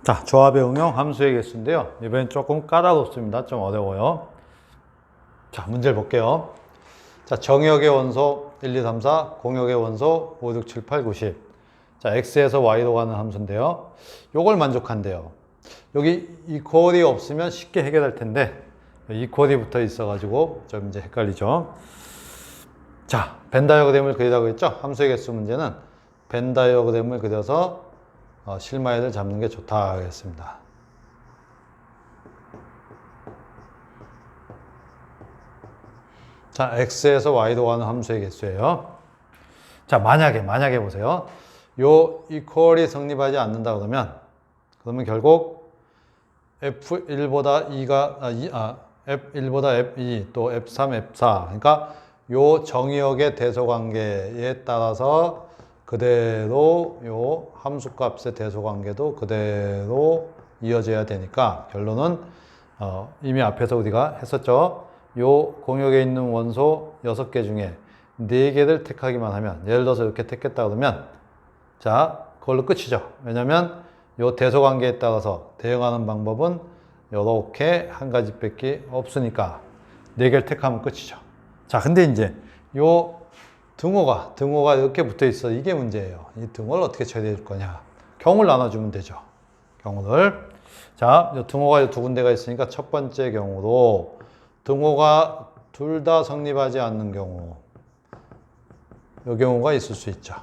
자, 조합의 응용 함수의 개수인데요. 이번엔 조금 까다롭습니다. 좀 어려워요. 자, 문제를 볼게요. 자, 정역의 원소 1, 2, 3, 4, 공역의 원소 5, 6, 7, 8, 9, 10. 자, x에서 y로 가는 함수인데요. 요걸 만족한대요. 여기 이퀄이 없으면 쉽게 해결할 텐데 이퀄이 붙어 있어가지고 좀 이제 헷갈리죠. 자, 벤 다이어그램을 그리라고 했죠. 함수의 개수 문제는 벤 다이어그램을 그려서 실마리를 잡는 게 좋다 하겠습니다. 자, x에서 y로 가는 함수의 개수예요. 자, 만약에 보세요. 요 이퀄이 성립하지 않는다 그러면 결국 f1보다 f1보다 f2 또 f3, f4 그러니까 요 정의역의 대소관계에 따라서 그대로 요 함수값의 대소관계도 그대로 이어져야 되니까 결론은 이미 앞에서 우리가 했었죠. 요 공역에 있는 원소 6개 중에 4개를 택하기만 하면 예를 들어서 이렇게 택했다 그러면 자 그걸로 끝이죠. 왜냐면 요 대소관계에 따라서 대응하는 방법은 이렇게 한 가지밖에 없으니까 4개를 택하면 끝이죠. 자 근데 이제 요 등호가 이렇게 붙어 있어. 이게 문제예요. 이 등호를 어떻게 처리해 줄 거냐. 경우를 나눠주면 되죠. 경우를. 자, 요 등호가 두 군데가 있으니까 첫 번째 경우로 등호가 둘 다 성립하지 않는 경우. 요 경우가 있을 수 있죠.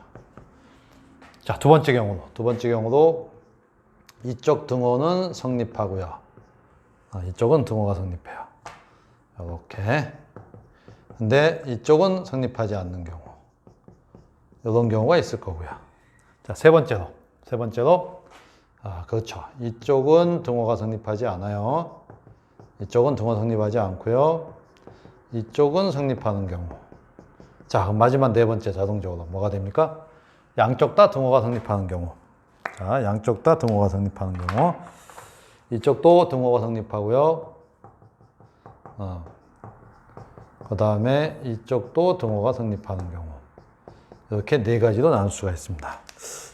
자, 두 번째 경우로 이쪽 등호는 성립하고요. 이쪽은 등호가 성립해요. 이렇게. 근데 이쪽은 성립하지 않는 경우. 이런 경우가 있을 거고요. 자, 세 번째로. 그렇죠. 이쪽은 등호가 성립하지 않아요. 이쪽은 등호 성립하지 않고요. 이쪽은 성립하는 경우. 자, 그럼 마지막 네 번째 자동적으로 뭐가 됩니까? 양쪽 다 등호가 성립하는 경우. 자, 양쪽 다 등호가 성립하는 경우. 이쪽도 등호가 성립하고요. 그 다음에 이쪽도 등호가 성립하는 경우. 이렇게 네 가지로 나눌 수가 있습니다.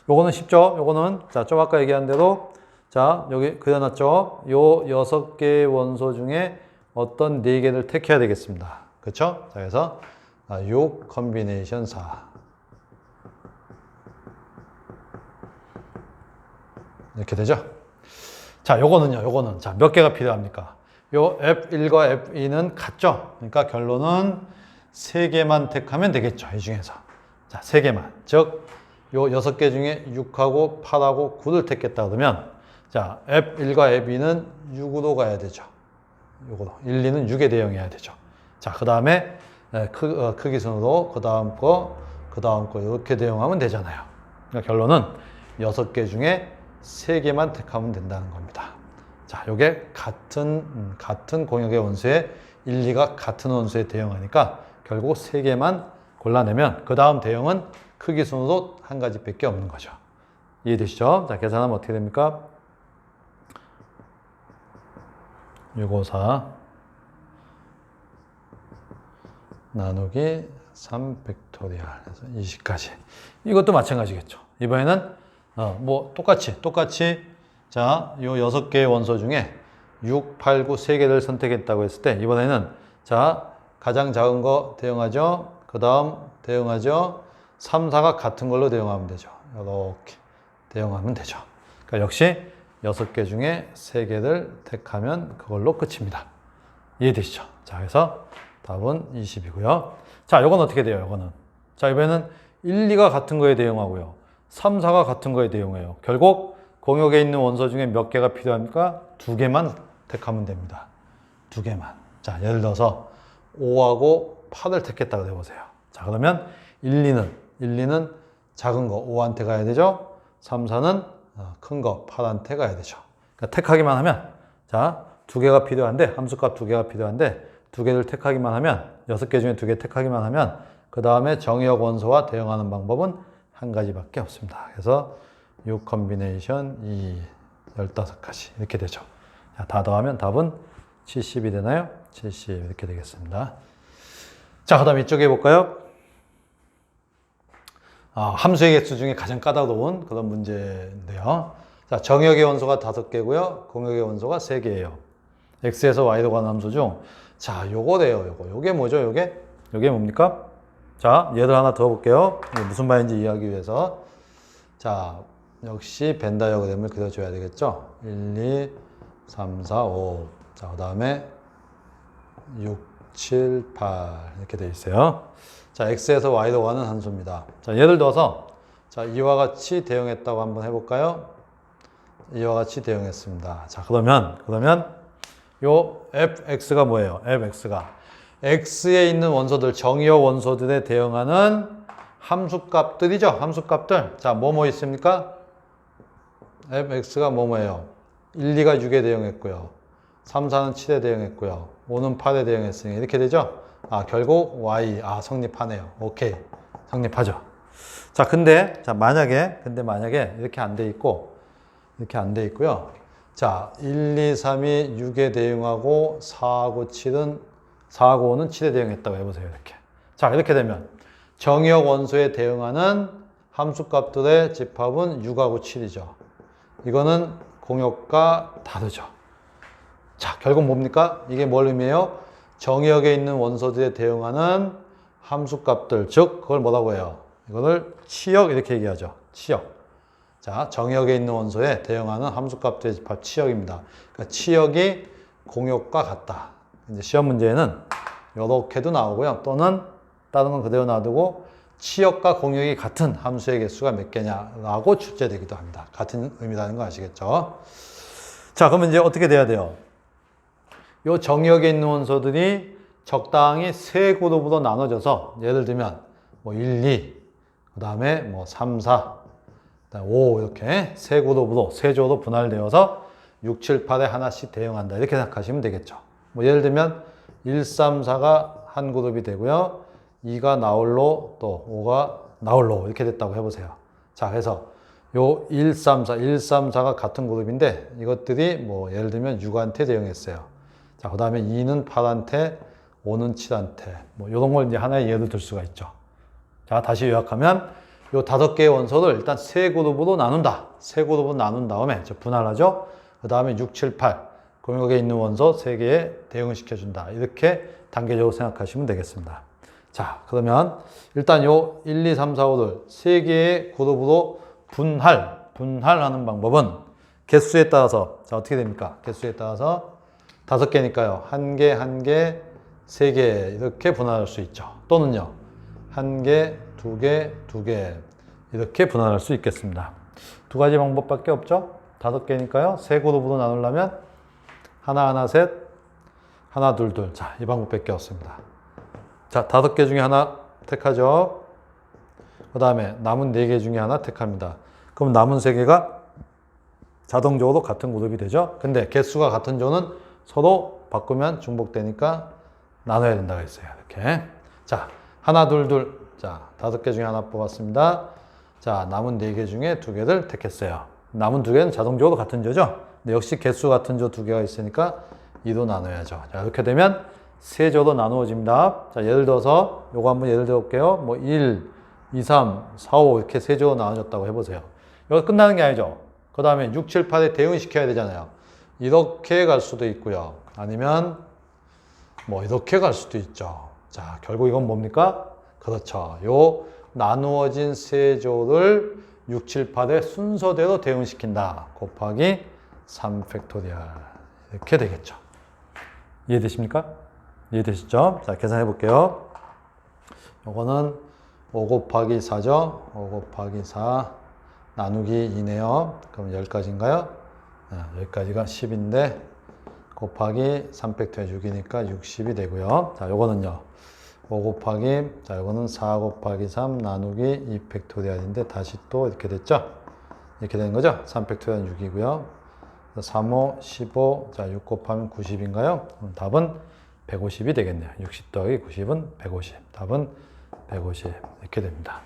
요거는 쉽죠? 요거는, 자, 좀 아까 얘기한 대로, 자, 여기 그려놨죠? 요 6개의 원소 중에 어떤 4개를 택해야 되겠습니다. 그쵸? 자, 그래서 6 컨비네이션 4. 이렇게 되죠? 자, 요거는, 자, 몇 개가 필요합니까? 요 F1과 F2는 같죠? 그러니까 결론은 3개만 택하면 되겠죠. 이 중에서. 자, 3개만. 즉, 요 6개 중에 6하고 8하고 9를 택했다 그러면, 자, F1과 F2는 6으로 가야 되죠. 요거로. 1, 2는 6에 대응해야 되죠. 자, 그 다음에 크기 순으로 그 다음 거, 이렇게 대응하면 되잖아요. 그러니까 결론은 6개 중에 3개만 택하면 된다는 겁니다. 자, 요게 같은 공역의 원소에 1, 2가 같은 원소에 대응하니까 결국 3개만 골라내면 그 다음 대응은 크기 순으로 한 가지밖에 없는 거죠. 이해되시죠? 자, 계산하면 어떻게 됩니까? 654 나누기 3 팩토리얼 해서 20까지. 이것도 마찬가지겠죠. 이번에는 뭐 똑같이 자, 요 6개의 원소 중에 6, 8, 9 3개를 선택했다고 했을 때 이번에는 자, 가장 작은 거 대응하죠. 그 다음 대응하죠. 3, 4가 같은 걸로 대응하면 되죠. 이렇게 대응하면 되죠. 그러니까 역시 6개 중에 3개를 택하면 그걸로 끝입니다. 이해되시죠? 자, 그래서 답은 20이고요. 자, 요건 어떻게 돼요? 요거는. 자, 이번에는 1, 2가 같은 거에 대응하고요. 3, 4가 같은 거에 대응해요. 결국 공역에 있는 원소 중에 몇 개가 필요합니까? 2개만 택하면 됩니다. 2개만. 자, 예를 들어서 5하고 8을 택했다고 해보세요. 자, 그러면 1, 2는 작은 거 5한테 가야 되죠? 3, 4는 큰 거 8한테 가야 되죠. 그러니까 택하기만 하면, 자, 2개가 필요한데, 함수값 2개가 필요한데, 2개를 택하기만 하면, 6개 중에 2개 택하기만 하면, 그 다음에 정의역 원소와 대응하는 방법은 한 가지밖에 없습니다. 그래서 6 컨비네이션 2, 15가지 이렇게 되죠. 자, 다 더하면 답은 70이 되나요? 70 이렇게 되겠습니다. 자, 그 다음 이쪽에 해볼까요? 함수의 개수 중에 가장 까다로운 그런 문제인데요. 자, 정역의 원소가 5개고요. 공역의 원소가 3개예요. x에서 y로 가는 함수 중, 자, 요거래요. 요게 뭐죠? 요게 뭡니까? 자, 얘들 하나 더 볼게요. 이게 무슨 말인지 이해하기 위해서. 자, 역시 벤 다이어그램을 그려줘야 되겠죠? 1, 2, 3, 4, 5. 자, 그 다음에 6, 7, 8 이렇게 되어 있어요. 자, x에서 y로 가는 함수입니다. 자, 예를 들어서 자, 이와 같이 대응했다고 한번 해볼까요? 이와 같이 대응했습니다. 자, 그러면 요 fx가 뭐예요? fx가 x에 있는 원소들, 정의역 원소들에 대응하는 함수값들이죠. 함수값들. 자, 뭐 있습니까? fx가 뭐예요? 1, 2가 6에 대응했고요. 3, 4는 7에 대응했고요. 5는 8에 대응했으니 이렇게 되죠? 아, 결국 y, 성립하네요. 오케이. 성립하죠. 자, 만약에 이렇게 안 돼 있고, 이렇게 안 돼 있고요. 자, 1, 2, 3이 6에 대응하고 4하고 5는 7에 대응했다고 해보세요. 이렇게. 자, 이렇게 되면 정의역 원소에 대응하는 함수값들의 집합은 6하고 7이죠. 이거는 공역과 다르죠. 자, 결국 뭡니까? 이게 뭘 의미해요? 정의역에 있는 원소들에 대응하는 함수값들, 즉 그걸 뭐라고 해요? 이거를 치역 이렇게 얘기하죠. 치역. 자, 정의역에 있는 원소에 대응하는 함수값들의 집합 치역입니다. 그러니까 치역이 공역과 같다. 이제 시험 문제에는 이렇게도 나오고요. 또는 다른 건 그대로 놔두고 치역과 공역이 같은 함수의 개수가 몇 개냐라고 출제되기도 합니다. 같은 의미라는 거 아시겠죠? 자, 그러면 이제 어떻게 돼야 돼요? 이 정의역에 있는 원소들이 적당히 세 그룹으로 나눠져서 예를 들면 뭐 1, 2, 그 다음에 뭐 3, 4, 5 이렇게 세 그룹으로 세조로 분할되어서 6, 7, 8에 하나씩 대응한다. 이렇게 생각하시면 되겠죠. 뭐 예를 들면 1, 3, 4가 한 그룹이 되고요. 2가 나홀로 또 5가 나홀로 이렇게 됐다고 해보세요. 자, 그래서 요 1, 3, 4가 같은 그룹인데 이것들이 뭐 예를 들면 6한테 대응했어요. 자, 그 다음에 2는 8한테, 5는 7한테 뭐 이런 걸 이제 하나의 예로 들 수가 있죠. 자, 다시 요약하면 요 5개의 원소를 일단 세 그룹으로 나눈다. 세 그룹으로 나눈 다음에 분할하죠. 그 다음에 6, 7, 8 공역에 있는 원소 3개에 대응을 시켜준다. 이렇게 단계적으로 생각하시면 되겠습니다. 자, 그러면 일단 요 1, 2, 3, 4, 5를 3개의 그룹으로 분할하는 방법은 개수에 따라서 자, 어떻게 됩니까? 개수에 따라서 5개니까요. 1개, 1개, 3개 이렇게 분할할 수 있죠. 또는요. 1개, 2개, 2개 이렇게 분할할 수 있겠습니다. 두 가지 방법밖에 없죠. 5개니까요. 세 그룹으로 나누려면 하나, 셋, 하나, 둘. 자, 이 방법밖에 없습니다. 자, 5개 중에 하나 택하죠. 그 다음에 남은 4개 중에 하나 택합니다. 그럼 남은 3개가 자동적으로 같은 그룹이 되죠. 근데 개수가 같은 조는 서로 바꾸면 중복되니까 나눠야 된다고 했어요. 이렇게. 자, 하나, 둘. 자, 5개 중에 하나 뽑았습니다. 자, 남은 4개 중에 2개를 택했어요. 남은 2개는 자동적으로 같은 조죠. 근데 역시 개수 같은 조 2개가 있으니까 2도 나눠야죠. 자, 이렇게 되면 세 조로 나누어집니다. 자, 예를 들어서 요거 한번 예를 들어 볼게요. 뭐 1, 2, 3, 4, 5 이렇게 세 조로 나눠졌다고 해보세요. 이거 끝나는 게 아니죠. 그 다음에 6, 7, 8에 대응시켜야 되잖아요. 이렇게 갈 수도 있고요. 아니면 뭐 이렇게 갈 수도 있죠. 자, 결국 이건 뭡니까? 그렇죠. 요 나누어진 세조를 6, 7, 8의 순서대로 대응시킨다. 곱하기 3팩토리얼. 이렇게 되겠죠. 이해되십니까? 이해되시죠? 자, 계산해 볼게요. 요거는 5 곱하기 4죠. 5 곱하기 4 나누기 2네요. 그럼 10가지인가요? 여기까지가 10인데 곱하기 3팩토리얼 6이니까 60이 되고요. 자, 요거는요. 5 곱하기, 자, 요거는 4 곱하기 3 나누기 2팩토리얼인데 다시 또 이렇게 됐죠? 이렇게 되는 거죠? 3팩토리얼 6이고요. 3, 5, 15, 자, 6 곱하면 90인가요? 그럼 답은 150이 되겠네요. 60 더하기 90은 150. 답은 150. 이렇게 됩니다.